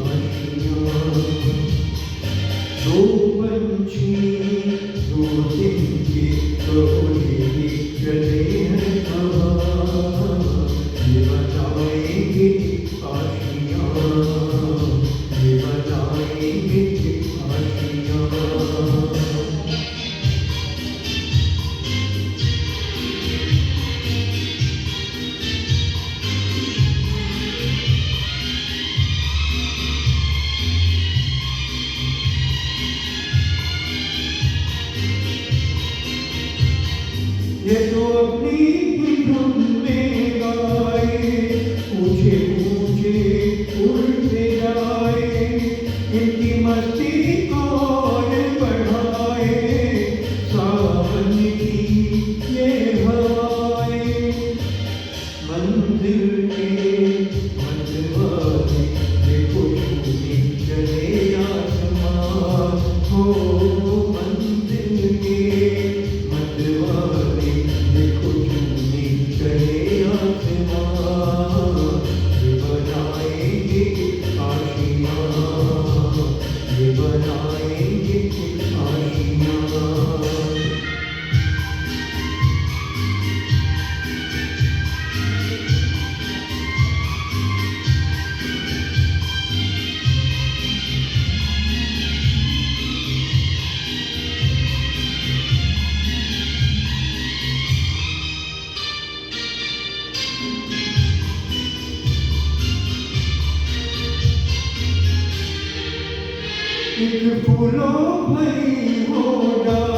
आशियाँ। दो पंछी दो दिन के कोयले चले हैं कहाँ, ये बनाएंगे आशियाँ, ये बनाएंगे आशियाँ। ये तो अपनी ही धुन में गाए, ऊंचे ऊंचे उड़ते जाए, इनकी मस्ती और बढ़ाए सावन की ये हवाएं। मंदिर के मतवाले देखो छूटे चले आसमां, हो मंदिर के मतवाले देखो छूटे चले आसमां। ये बनाएंगे आशियाँ, ये बनाएंगे आशियाँ। एक फूलों भरी हो डाल